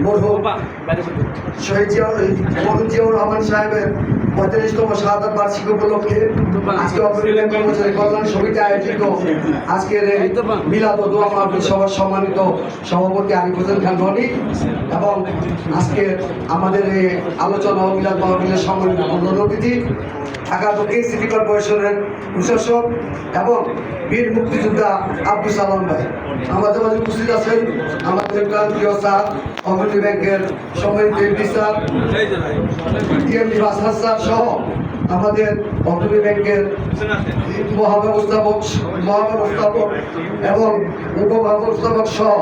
মরহুম শহীদ জিয়াউর রহমান সাহেবের 45তম শাহাদাত বার্ষিকী উপলক্ষে আজকে অগ্রণী ব্যাংক কর্মচারী কল্যাণ সমিতি আয়োজিত আজকের মিলাদ ও দোয়া মাহফিল সভার সম্মানিত সভাপতি আরিফ হোসেন খান রনি এবং আজকে আমাদের এই আলোচনা ও মিলাদ মাহফিলের সম্মানিত প্রধান অতিথি ঢাকা দক্ষিণ সিটি কর্পোরেশনের প্রশাসক এবং বীর মুক্তিযোদ্ধা আব্দুল সালাম ভাই আমাদের মাঝে উপস্থিত আছেন আমাদের প্রিয় স্যার অগ্রণী ব্যাংকের সম্মানিত এমডি স্যার টিএমডি বাসার স্যার সহ আমাদের অগ্রণী ব্যাংকের মহাব্যবস্থাপক এবং উপব্যবস্থাপক সহ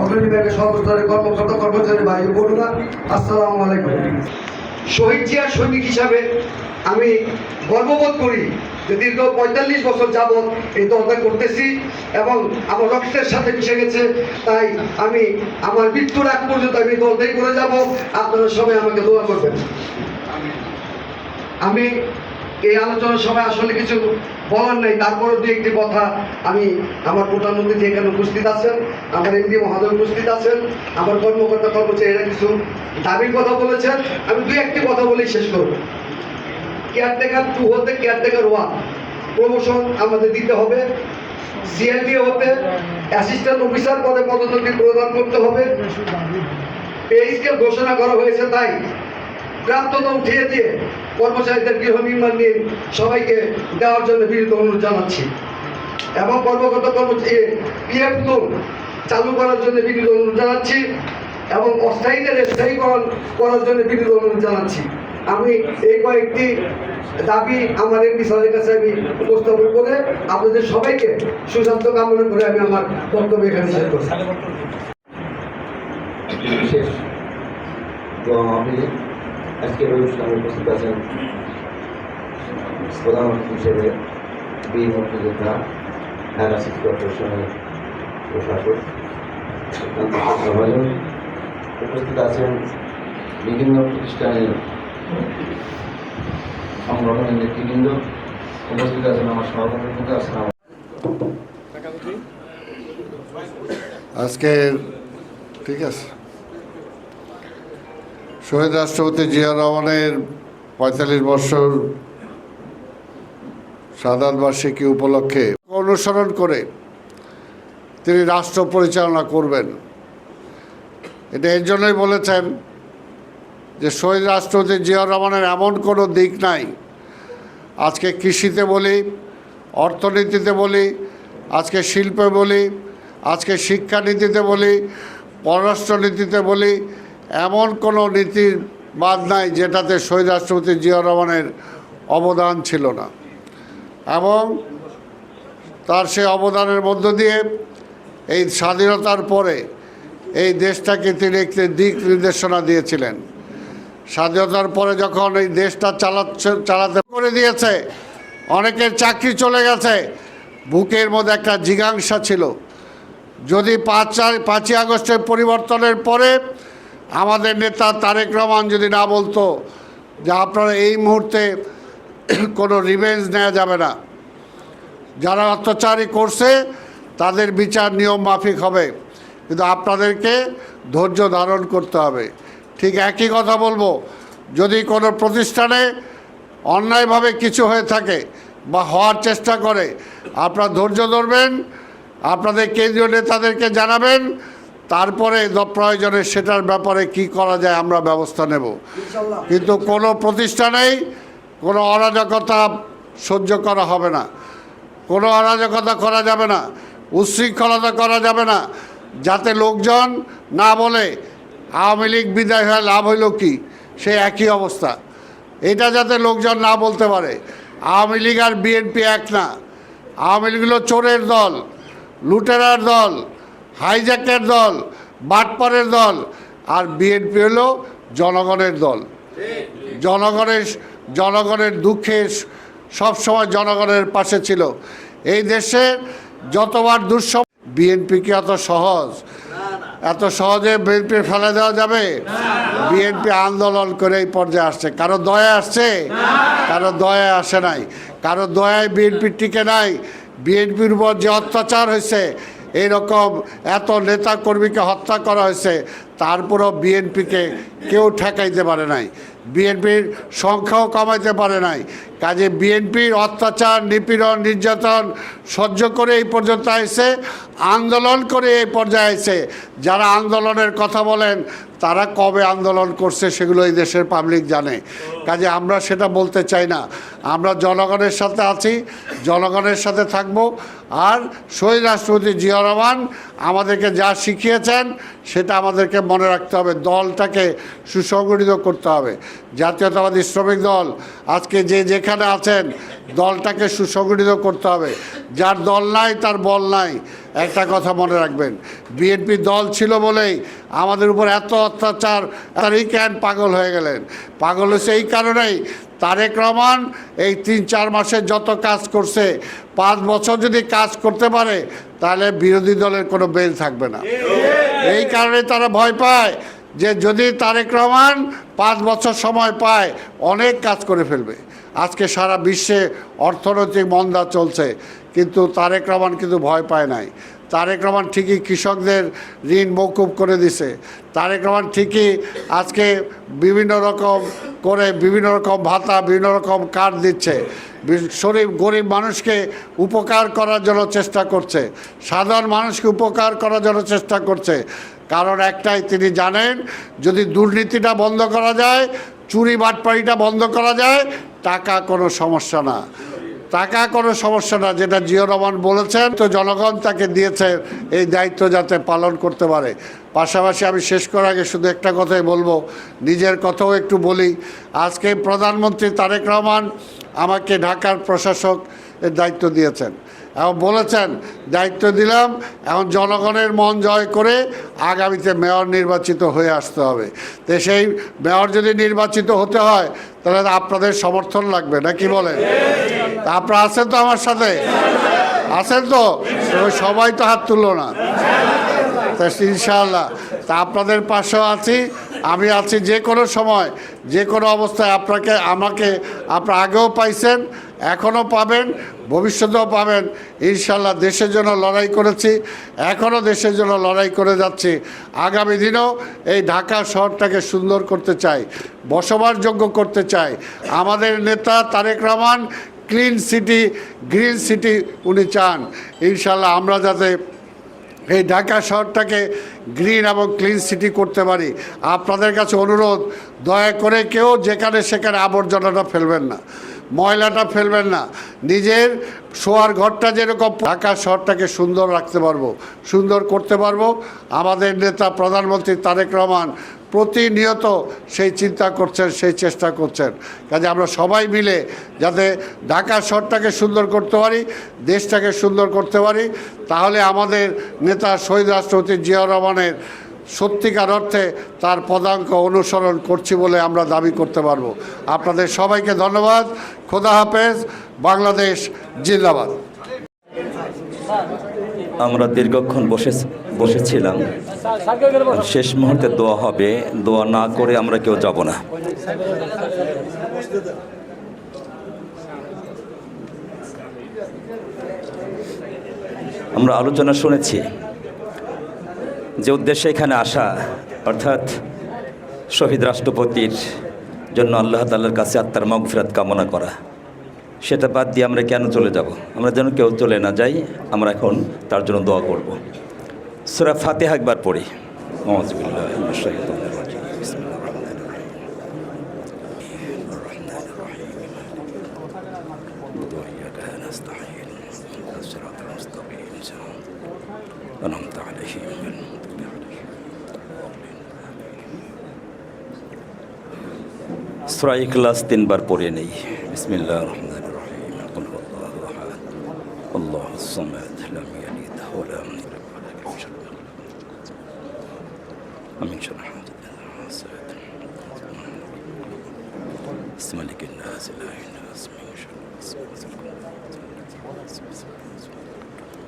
অগ্রণী ব্যাংকের সর্বস্তরের কর্মকর্তা কর্মচারী ভাই বোনেরা আসসালামু আলাইকুম। শহীদ জিয়ার সৈনিক হিসাবে আমি গর্ববোধ করি যে দীর্ঘ ৪৫ বছর যাবৎ এই দলটা করতেছি এবং আমার রক্তের সাথে মিশে গেছে। তাই আমি আমার মৃত্যুর আগ পর্যন্ত আমি দলটাই করে যাব। আপনারা সবাই আমাকে দোয়া করবেন। আমি এই আলোচনার সময় আসলে কিছু বলার নেই, তারপরেও দু একটি কথা আমি আমার প্রধানমন্ত্রী এখানে উপস্থিত আছেন, আমার এমডি মহোদয় উপস্থিত আছেন, আমার কর্মকর্তা কর্মচারীরা কিছু দাবির কথা বলেছেন। আমি দু একটি কথা বলেই শেষ করব। কেয়ারটেকার 2 হতে কেয়ারটেকার 1 প্রমোশন আমাদের দিতে হবে। সিএলডি হতে অ্যাসিস্ট্যান্ট অফিসার পদে পদোন্নতি প্রদান করতে হবে। পে স্কেল ঘোষণা করা হয়েছে, তাই প্রাপ্ততা উঠিয়ে দিয়ে কর্মচারীদের গৃহ নির্মাণ নিয়ে সবাইকে দেওয়ার জন্য বিনীত অনুরোধ জানাচ্ছি এবং কর্মকর্তা কর্মচারী পিএফ লোন চালু করার জন্য বিনীত অনুরোধ জানাচ্ছি এবং অস্থায়ীদের স্থায়ীকরণ করার জন্য বিনীত অনুরোধ জানাচ্ছি। আমি এই কয়েকটি দাবি আমার এমপি স্যারের কাছে আমি উপস্থাপন করে আপনাদের সবাইকে সুস্বাস্থ্য কামনা করে আমি আমার বক্তব্য এখানে শেষ করছি। বিশেষ দোয়া মাহফিলে আজকের অনুষ্ঠানে উপস্থিত আছেন প্রধান অতিথি হিসেবে বীর মুক্তিযোদ্ধা ঢাকা সিটি কর্পোরেশনের প্রশাসক উপস্থিত আছেন বিভিন্ন প্রতিষ্ঠানের সংগঠনের নেতৃবৃন্দ, উপস্থিত আছেন আমার সহকর্মীবৃন্দ। আসসালাম। আজকে ঠিক আছে, শহীদ রাষ্ট্রপতি জিয়া রহমানের ৪৫ বছর শাহাদাত বার্ষিকী উপলক্ষে অনুসরণ করে তিনি রাষ্ট্র পরিচালনা করবেন। এটা এর জন্যই বলেছেন যে শহীদ রাষ্ট্রপতি জিয়া রহমানের এমন কোনো দিক নাই, আজকে কৃষিতে বলি, অর্থনীতিতে বলি, আজকে শিল্পে বলি, আজকে শিক্ষানীতিতে বলি, পররাষ্ট্রনীতিতে বলি, এমন কোনো নীতির বাদ নাই যেটাতে শহীদ রাষ্ট্রপতি জিয়া রহমানের অবদান ছিল না। এবং তার সেই অবদানের মধ্য দিয়ে এই স্বাধীনতার পরে এই দেশটাকে তিনি একটি দিক নির্দেশনা দিয়েছিলেন। স্বাধীনতার পরে যখন এই দেশটা চালাতে করে দিয়েছে, অনেকের চাকরি চলে গেছে, বুকের মধ্যে একটা জিজ্ঞাসা ছিল, যদি 5ই আগস্টের পরিবর্তনের পরে আমাদের নেতা তারেক রহমান যদি না বলতো যে আপনারা এই মুহূর্তে কোনো রিভেঞ্জ নেওয়া যাবে না, যারা অত্যাচারী করছে তাদের বিচার নিয়ম মাফিক হবে, কিন্তু আপনাদেরকে ধৈর্য ধারণ করতে হবে। ঠিক একই কথা বলবো, যদি কোনো প্রতিষ্ঠানে অন্যায়ভাবে কিছু হয়ে থাকে বা হওয়ার চেষ্টা করে, আপনারা ধৈর্য ধরবেন, আপনাদের কেন্দ্রীয় নেতাদেরকে জানাবেন, তারপরে প্রয়োজনে সেটার ব্যাপারে কি করা যায় আমরা ব্যবস্থা নেব। কিন্তু কোনো প্রতিষ্ঠানেই কোনো অরাজকতা সহ্য করা হবে না, কোনো অরাজকতা করা যাবে না, উচ্ছৃঙ্খলতা করা যাবে না, যাতে লোকজন না বলে আওয়ামী লীগ বিদায় হয়ে লাভ হইল কি, সে একই অবস্থা। এটা যাতে লোকজন না বলতে পারে। আওয়ামী লীগ আর বিএনপি এক না। আওয়ামী লীগ হলো চোরের দল, লুটেরার দল, হাইজ্যাকের দল, বাটপারের দল, আর বিএনপি হলো জনগণের দল। জনগণের দুঃখে সবসময় জনগণের পাশে ছিল। এই দেশে যতবার দুঃসম, বিএনপি কি এত সহজে বিএনপি ফেলে দেওয়া যাবে? বিএনপি আন্দোলন করে এই পর্যায়ে আসছে। কারো দয়া আসছে? কারো দয়া আসে নাই। কারো দয়ায় বিএনপি টিকে নাই। বিএনপির উপর যে অত্যাচার হয়েছে, এইরকম এত নেতা কর্মীকে হত্যা করা হয়েছে, তারপরও বিএনপিকে কেউ ঠেকাইতে পারে নাই, বিএনপির সংখ্যাও কমাইতে পারে নাই। কাজে বিএনপির অত্যাচার, নিপীড়ন, নির্যাতন সহ্য করে এই পর্যন্ত এসে, আন্দোলন করে এই পর্যায়ে এসে, যারা আন্দোলনের কথা বলেন তারা কবে আন্দোলন করছে সেগুলো এই দেশের পাবলিক জানে। কাজে আমরা সেটা বলতে চাই না। আমরা জনগণের সাথে আছি, জনগণের সাথে থাকব। আর শহীদ রাষ্ট্রপতি জিয়াউর রহমান আমাদেরকে যা শিখিয়েছেন সেটা আমাদেরকে মনে রাখতে হবে। দলটাকে সুসংগঠিত করতে হবে। জাতীয়তাবাদী শ্রমিক দল আজকে যে যেখানে আছেন, দলটাকে সুসংগঠিত করতে হবে। যার দল নাই তার বল নাই, একটা কথা মনে রাখবেন। বিএনপি দল ছিল বলেই আমাদের উপর এত অত্যাচার, তারই কেন পাগল হয়ে গেলেন? পাগল হয়েছে এই কারণেই, তারেক রহমান এই 3-4 মাসে যত কাজ করছে, 5 বছর যদি কাজ করতে পারে তাহলে বিরোধী দলের কোনো বেল থাকবে না। এই কারণে তারা ভয় পায় যে যদি তারেক রহমান 5 বছর সময় পায় অনেক কাজ করে ফেলবে। আজকে সারা বিশ্বে অর্থনৈতিক মন্দা চলছে, কিন্তু তারেক রহমান কিন্তু ভয় পায় নাই। তারেক রহমান ঠিকই কৃষকদের ঋণ মওকুফ করে দিছে। তারেক রহমান ঠিকই আজকে বিভিন্ন রকম করে বিভিন্ন রকম ভাতা, বিভিন্ন রকম কার্ড দিচ্ছে। গরিব মানুষকে উপকার করার জন্য চেষ্টা করছে, সাধারণ মানুষকে উপকার করার জন্য চেষ্টা করছে। কারণ একটাই, তিনি জানেন যদি দুর্নীতিটা বন্ধ করা যায়, চুরি বাটপাড়িটা বন্ধ করা যায়, টাকা কোনো সমস্যা না, টাকা কোনো সমস্যা না। যেটা জিয়াউর রহমান বলেছেন, তো জনগণ তাকে দিয়েছে এই দায়িত্ব যাতে পালন করতে পারে। পাশাপাশি আমি শেষ করার আগে শুধু একটা কথাই বলবো, নিজের কথাও একটু বলি। আজকে প্রধানমন্ত্রী তারেক রহমান আমাকে ঢাকার প্রশাসক এর দায়িত্ব দিয়েছেন এবং বলেছেন দায়িত্ব দিলাম, এখন জনগণের মন জয় করে আগামীতে মেয়র নির্বাচিত হয়ে আসতে হবে। তো সেই মেয়র যদি নির্বাচিত হতে হয় তাহলে আপনাদের সমর্থন লাগবে, না কি বলেন? তা আপনারা আছেন তো আমার সাথে? আছেন তো? সবাই তো হাত তুললো না। তা ইনশাআল্লাহ তা আপনাদের পাশেও আছি, আমি আছি। যে কোনো সময়, যে কোনো অবস্থায় আমাকে আপনারা আগেও পাইছেন, এখনও পাবেন, ভবিষ্যতেও পাবেন। ইনশাআল্লাহ দেশের জন্য লড়াই করেছি, এখনও দেশের জন্য লড়াই করে যাচ্ছি। আগামী দিনেও এই ঢাকা শহরটাকে সুন্দর করতে চাই, বসবাসযোগ্য করতে চাই। আমাদের নেতা Tarique Rahman clean city, green city উনি চান। ইনশাআল্লাহ আমরা যাতে এই ঢাকা শহরটাকে গ্রিন এবং ক্লিন সিটি করতে পারি। আপনাদের কাছে অনুরোধ, দয়া করে কেউ যেখানে সেখানে আবর্জনাটা ফেলবেন না, ময়লাটা ফেলবেন না। নিজের শোয়ার ঘরটা যেরকম, ঢাকা শহরটাকে সুন্দর রাখতে পারবো, সুন্দর করতে পারবো। আমাদের নেতা প্রধানমন্ত্রী তারেক রহমান প্রতিনিয়ত সেই চিন্তা করছেন, সেই চেষ্টা করছেন। কাজে আমরা সবাই মিলে যাতে ঢাকা শহরটাকে সুন্দর করতে পারি, দেশটাকে সুন্দর করতে পারি, তাহলে আমাদের নেতা শহীদ রাষ্ট্রপতি জিয়াউর রহমানের সত্যিকার অর্থে তার পদাঙ্ক অনুসরণ করছি বলে আমরা দাবি করতে পারবো। আপনাদের সবাইকে ধন্যবাদ। খোদা হাফেজ। বাংলাদেশ জিন্দাবাদ। আমরা দীর্ঘক্ষণ বসেছিলাম। শেষ মুহূর্তে দোয়া হবে, দোয়া না করে আমরা কেউ যাব না। আমরা আলোচনা শুনেছি, যে উদ্দেশ্যে এখানে আসা, অর্থাৎ শহীদ রাষ্ট্রপতির জন্য আল্লাহ তাআলার কাছে আত্মার মাগফিরাত কামনা করা। সেটা বাদ দিয়ে আমরা কেন চলে যাব? আমরা যেন কেউ চলে না যাই। আমরা এখন তার জন্য দোয়া করব। সূরা ফাতিহা একবার পড়ি। আউযু বিল্লাহি মিনাশ শাইতানির রাজিম। বিসমিল্লাহির রহমানির রহিম। ওয়াইয়াকা নাস্তাঈন। সিরাতাল মুস্তাকিম। আনআমতা আলাইহিম। সূরা ইখলাস 3 বার পড়ে নেই। বিসমিল্লাহির রহমানির রহিম। কুল হুয়াল্লাহু আহাদ, আল্লাহুস সামাদ, লাম ইয়ালিদ ওয়া লাম ইউলাদ ওয়া লাম ইউলাদ। আমিন। মালিকিন নাস, ইলাহিন নাস,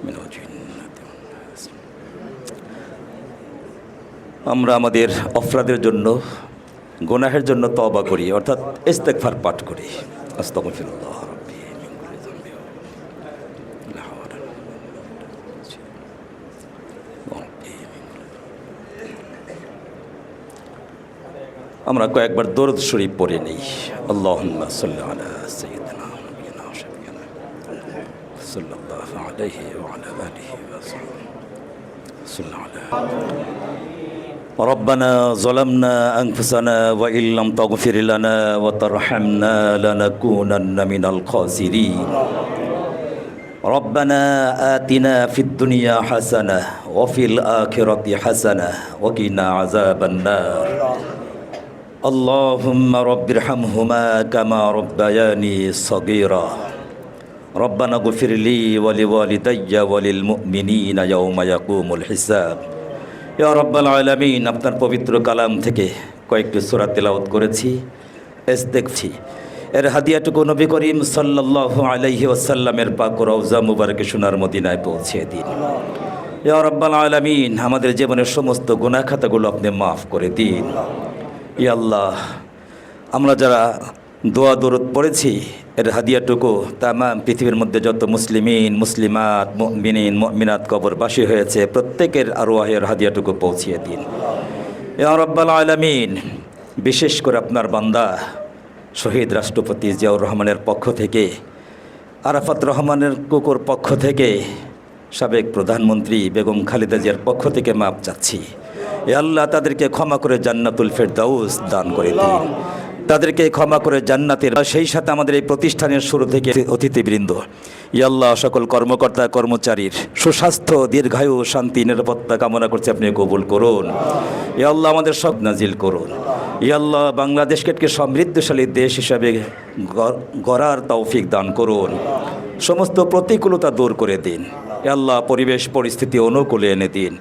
মিনাল জিন্নাতি ওয়ান নাস। আমরা আমাদের অপরাধের জন্য, গুনাহের জন্য তওবা করি, অর্থাৎ ইস্তেগফার পাঠ করি। আস্তাগফিরুল্লাহ রাব্বি মিন কুল্লি যামবি লা হাওলা ওয়া লা কুওয়াতা ইল্লা বিল্লাহ। আমরা কয়েকবার দরুদ শরীফ পড়ে নেই। আল্লাহুম্মা সাল্লি আলা সাইয়্যিদিনা নাবিয়িনা ওয়া শাফিঈনা সাল্লাল্লাহু আলাইহি ওয়া আলা আলিহি ওয়া সাহবিহি সাল্লাল্লাহু ربنا ظلمنا أنفسنا وإن لم تغفر لنا وترحمنا لنكونن من الخاسرين ربنا آتنا في الدنيا حسنة وفي الآخرة حسنة وقنا عذاب النار اللهم رب ارحمهما كما ربياني صغيرا ربنا اغفر لي ولوالدي وللمؤمنين يوم يقوم الحساب ইয়া রাব্বাল আলামিন, আপনার পবিত্র কালাম থেকে কয়েকটি সূরা তেলাওয়াত করেছি, দেখছি এর হাদিয়াটুকু নবী করিম সাল্লাল্লাহু আলাইহি ওয়াসাল্লামের পাক রওজা মুবারকে সোনার মদিনায় পৌঁছে দিন। ইয়া রাব্বাল আলামিন, আমাদের জীবনের সমস্ত গুনাহ খাতাগুলো আপনি মাফ করে দিন। ইয়া আল্লাহ, আমরা যারা দোয়া দরুদ পড়েছি এর হাদিয়াটুকু তামাম পৃথিবীর মধ্যে যত মুসলিমিন মুসলিমাত মুমিনিন মুমিনাত কবরবাসী হয়েছে প্রত্যেকের আরওয়াহের হাদিয়াটুকু পৌঁছিয়ে দিন। ইয়া রাব্বাল আলামিন, বিশেষ করে আপনার বান্দা শহীদ রাষ্ট্রপতি জিয়াউর রহমানের পক্ষ থেকে, আরাফাত রহমানের কুকুর পক্ষ থেকে, সাবেক প্রধানমন্ত্রী বেগম খালেদা জিয়ার পক্ষ থেকে মাপ চাচ্ছি। ইয়া আল্লাহ, তাদেরকে ক্ষমা করে জান্নাতুল ফেরদাউস দান করে দিন, তাদেরকে ক্ষমা করে জান্নাতের, সেই সাথে আমাদের এই প্রতিষ্ঠানের শুরু থেকে অতিথিবৃন্দ, ইয়া আল্লাহ, সকল কর্মকর্তা কর্মচারীর সুস্বাস্থ্য দীর্ঘায়ু শান্তি নিরাপত্তা কামনা করছি, আপনি কবুল করুন। ইয়া আল্লাহ, আমাদের সব নাজিল করুন। ইয়া আল্লাহ, বাংলাদেশকে একটি সমৃদ্ধশালী দেশ হিসাবে গড়ার তৌফিক দান করুন, সমস্ত প্রতিকূলতা দূর করে দিন। ইয়া আল্লাহ, পরিবেশ পরিস্থিতি অনুকূলে এনে দিন।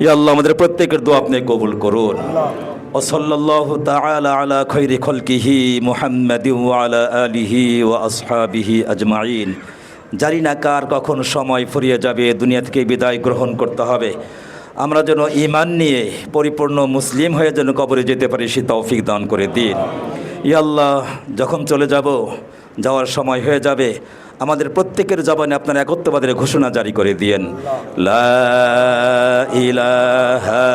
ইয়া আল্লাহ, আমাদের প্রত্যেকের দোয়া আপনি কবুল করুন। ওসল্লাল্লাহু তাআলা আলা খায়রি খালকিহি মুহাম্মাদিন ওয়া আলা আলিহি ওয়া আসহাবিহি আজমাইন। জানি না কার কখন সময় ফুরিয়ে যাবে, দুনিয়া থেকে বিদায় গ্রহণ করতে হবে। আমরা যেন ঈমান নিয়ে পরিপূর্ণ মুসলিম হয়ে যেন কবরে যেতে পারি, সে তৌফিক দান করে দিন। ইয়া আল্লাহ, যখন চলে যাব, যাওয়ার সময় হয়ে যাবে, আমাদের প্রত্যেকের জবানে আপনার একত্ববাদের ঘোষণা জারি করে দিয়েন, লা ইলাহা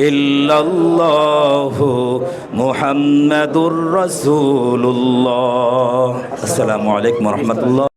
ইল্লাল্লাহু মুহাম্মাদুর রাসূলুল্লাহ। আসসালামু আলাইকুম ওয়া রাহমাতুল্লাহ।